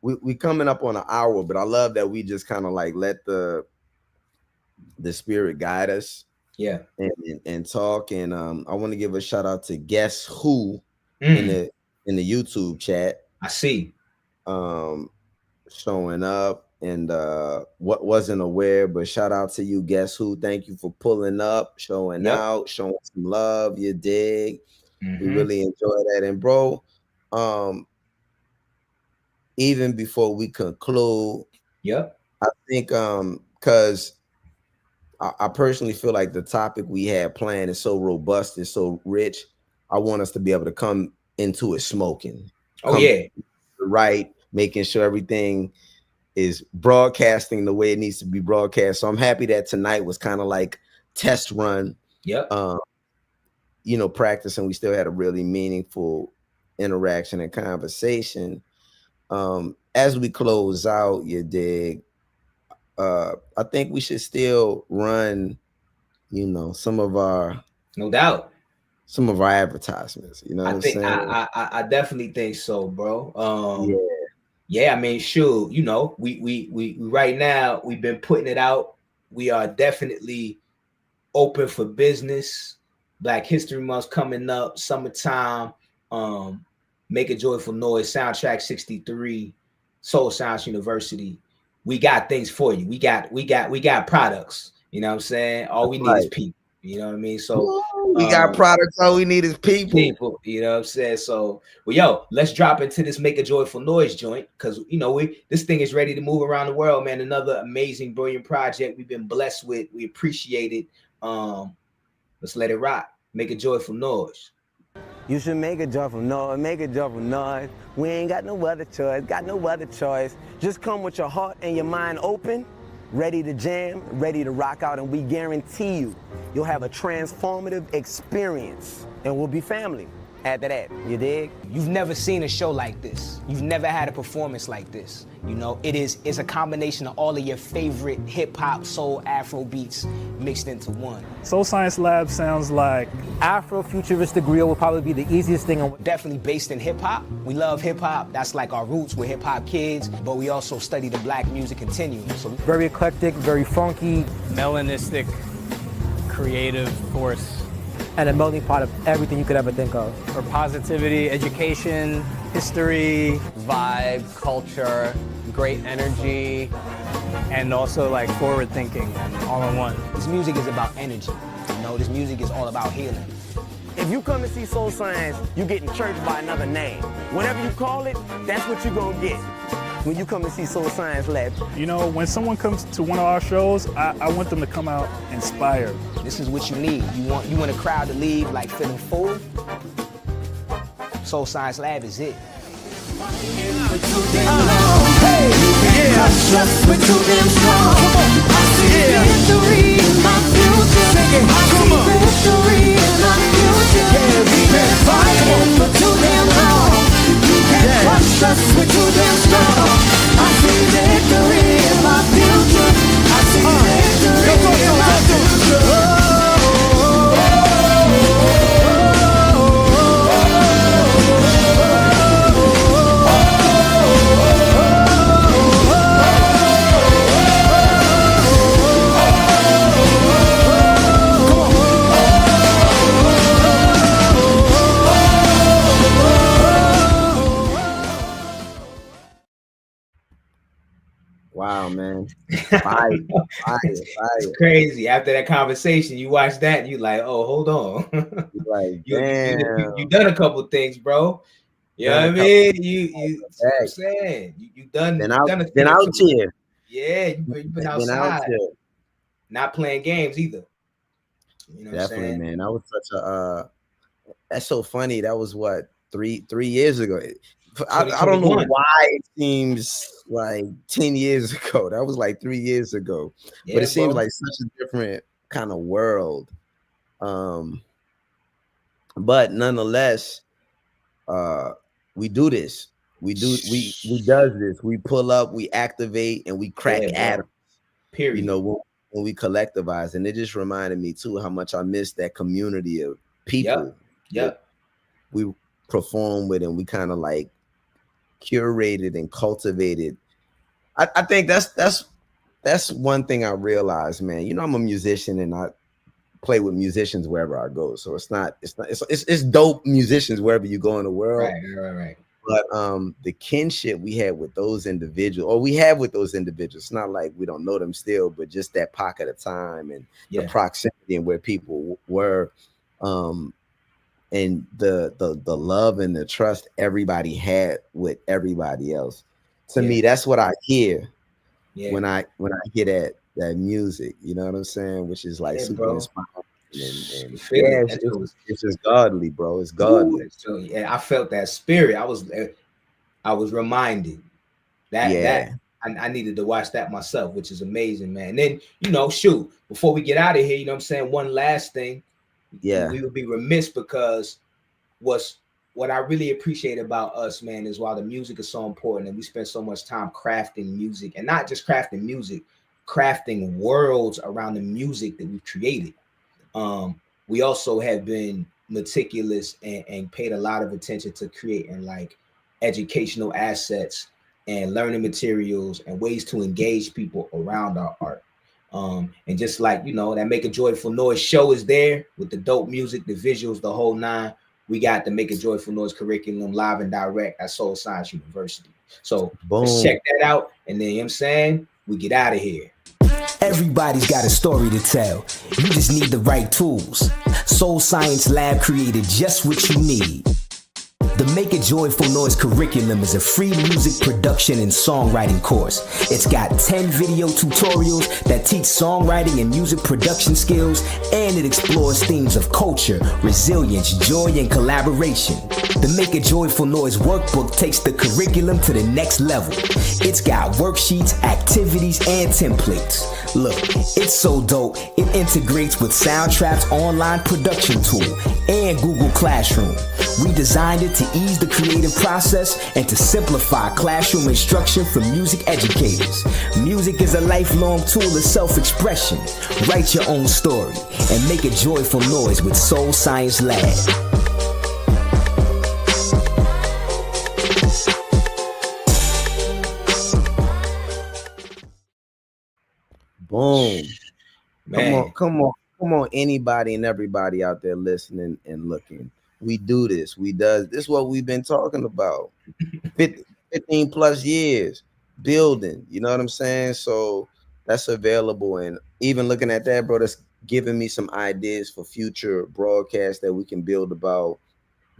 we coming up on an hour, but I love that we just kind of like let the spirit guide us.
Yeah.
And talk. And I want to give a shout out to Guess Who in the YouTube chat.
I see.
Showing up and what wasn't aware, but shout out to you, Guess Who. Thank you for pulling up, showing out, showing some love. You dig? We really enjoy that. And bro, even before we conclude, I think because I personally feel like the topic we had planned is so robust and so rich. I want us to be able to come into it smoking. Right, making sure everything is broadcasting the way it needs to be broadcast. So I'm happy that tonight was kind of like test run. You know, practice, and we still had a really meaningful interaction and conversation. As we close out, you dig, I think we should still run, you know, some of our advertisements. You know what I'm saying?
I definitely think so, bro. Yeah, I mean, sure, you know, we right now we've been putting it out. We are definitely open for business. Black History Month coming up, summertime. Make a Joyful Noise, Soundtrack 63, Soul Sounds University. We got things for you. We got products. You know what I'm saying? All we need is people. You know what I mean? So
we got products. All we need is people.
You know what I'm saying? So, well, yo, let's drop into this Make a Joyful Noise joint, because you know this thing is ready to move around the world, man. Another amazing, brilliant project we've been blessed with. We appreciate it. Let's let it rock. Make a joyful noise.
You should make a joyful noise, make a joyful noise. We ain't got no other choice, Just come with your heart and your mind open, ready to jam, ready to rock out, and we guarantee you'll have a transformative experience, and we'll be family. After that, you dig?
You've never seen a show like this. You've never had a performance like this. You know, it's a combination of all of your favorite hip hop, soul, Afro beats mixed into one.
Soul Science Lab sounds like
Afro-futuristic grill will probably be the easiest thing.
Definitely based in hip hop. We love hip hop. That's like our roots. We're hip hop kids, but we also study the black music continuum. So
very eclectic, very funky,
melanistic, creative force.
And a melting pot of everything you could ever think of.
For positivity, education, history, vibe, culture, great energy, and also like forward thinking, all in one.
This music is about energy. You know, this music is all about healing.
If you come to see Soul Science, you're getting churched by another name. Whatever you call it, that's what you're gonna get. when you come and see Soul Science Lab?
You know, when someone comes to one of our shows, I want them to come out inspired.
This is what you need. You want a crowd to leave like feeling full. Soul Science Lab is it.
Wow, man. Fire.
It's crazy. After that conversation, you watch that and you like, oh, hold on.
Like,
you done a couple things, bro. You know what I mean? You I'm saying you done.
Been
done
out here.
Yeah, you've been outside. Not playing games either. You know
Definitely,
what I'm saying?
man. That was such a. That's so funny. That was what 3 years ago. I don't know why it seems like 10 years ago. That was like 3 years ago.
Yeah,
but it seems like such a different kind of world. But nonetheless, we do this. We does this. We pull up, we activate, and we crack atoms.
Period.
You know, when we collectivize. And it just reminded me too how much I miss that community of people.
Yep.
We perform with, and we kind of like curated and cultivated. I think that's one thing I realized, man. You know, I'm a musician and I play with musicians wherever I go. So it's dope musicians wherever you go in the world.
Right.
But the kinship we had with those individuals, or we have with those individuals, it's not like we don't know them still, but just that pocket of time and the proximity and where people were, and the love and the trust everybody had with everybody else. To me, that's what I hear when I hear that music. You know what I'm saying? Which is like super inspiring. And it's just godly, bro. It's godly.
So yeah, I felt that spirit. I was reminded that I needed to watch that myself, which is amazing, man. And then, you know, shoot, before we get out of here, you know what I'm saying? One last thing. Yeah, we would be remiss, because what I really appreciate about us, man, is while the music is so important and we spend so much time crafting music, and not just crafting music, crafting worlds around the music that we've created. We also have been meticulous and paid a lot of attention to creating like educational assets and learning materials and ways to engage people around our art. And just like, you know, that Make a Joyful Noise show is there with the dope music, the visuals, the whole nine. We got the Make a Joyful Noise curriculum live and direct at Soul Science University. So let's check that out. And then, you know what I'm saying, we get out of here.
Everybody's got a story to tell. You just need the right tools. Soul Science Lab created just what you need. The Make a Joyful Noise curriculum is a free music production and songwriting course. It's got 10 video tutorials that teach songwriting and music production skills, and it explores themes of culture, resilience, joy, and collaboration. The Make a Joyful Noise workbook takes the curriculum to the next level. It's got worksheets, activities, and templates. Look, it's so dope, it integrates with Soundtrap's online production tool and Google Classroom. We designed it to ease the creative process and to simplify classroom instruction for music educators. Music is a lifelong tool of self-expression. Write your own story and make a joyful noise with Soul Science Lab.
Boom. Man. Come on, anybody and everybody out there listening and looking. We do this. This is what we've been talking about. 15 plus years building, you know what I'm saying? So that's available. And even looking at that, bro, that's giving me some ideas for future broadcasts that we can build about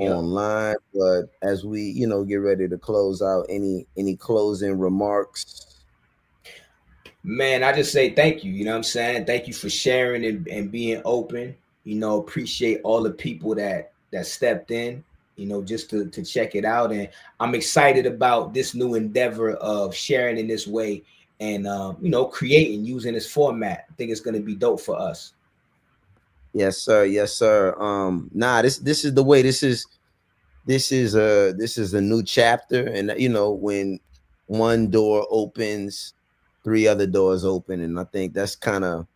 online. But as we, you know, get ready to close out, any closing remarks?
Man, I just say thank you. You know what I'm saying? Thank you for sharing and being open. You know, appreciate all the people that stepped in, you know, just to check it out. And I'm excited about this new endeavor of sharing in this way and, you know, creating, using this format. I think it's going to be dope for us.
Yes, sir. Yes, sir. Nah, this is the way. This is a new chapter. And, you know, when one door opens, 3 other doors open. And I think that's kind of,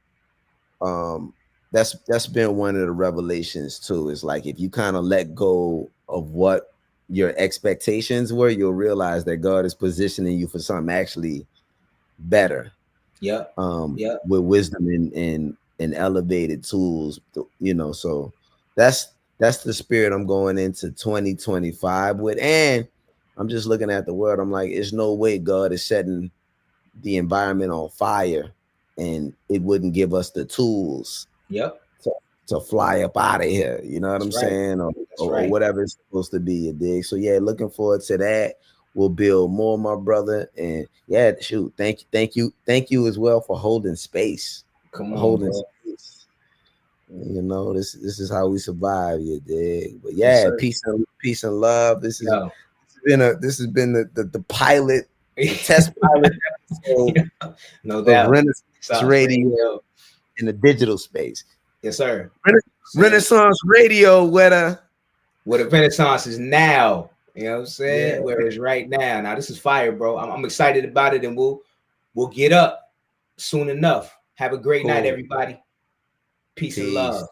that's been one of the revelations too. Is like, if you kind of let go of what your expectations were, you'll realize that God is positioning you for something actually better.
Yeah.
With wisdom and elevated tools, you know. So that's the spirit I'm going into 2025 with. And I'm just looking at the world. I'm like, there's no way God is setting the environment on fire and it wouldn't give us the tools to fly up out of here. You know what I'm saying? Or whatever it's supposed to be, you dig? So yeah, looking forward to that. We'll build more, my brother. And yeah, shoot, thank you as well for holding space.
Come on, bro.
Space. You know, this is how we survive, you dig? But yeah, peace and love. This has been the pilot, the test pilot episode.
No doubt.
Renaissance Radio in the digital space.
Yes, sir.
Renaissance Radio, where the
Renaissance is now. You know what I'm saying? Where it's right now. Now this is fire, bro. I'm excited about it, and we'll get up soon enough. Have a great night, everybody. Peace and love.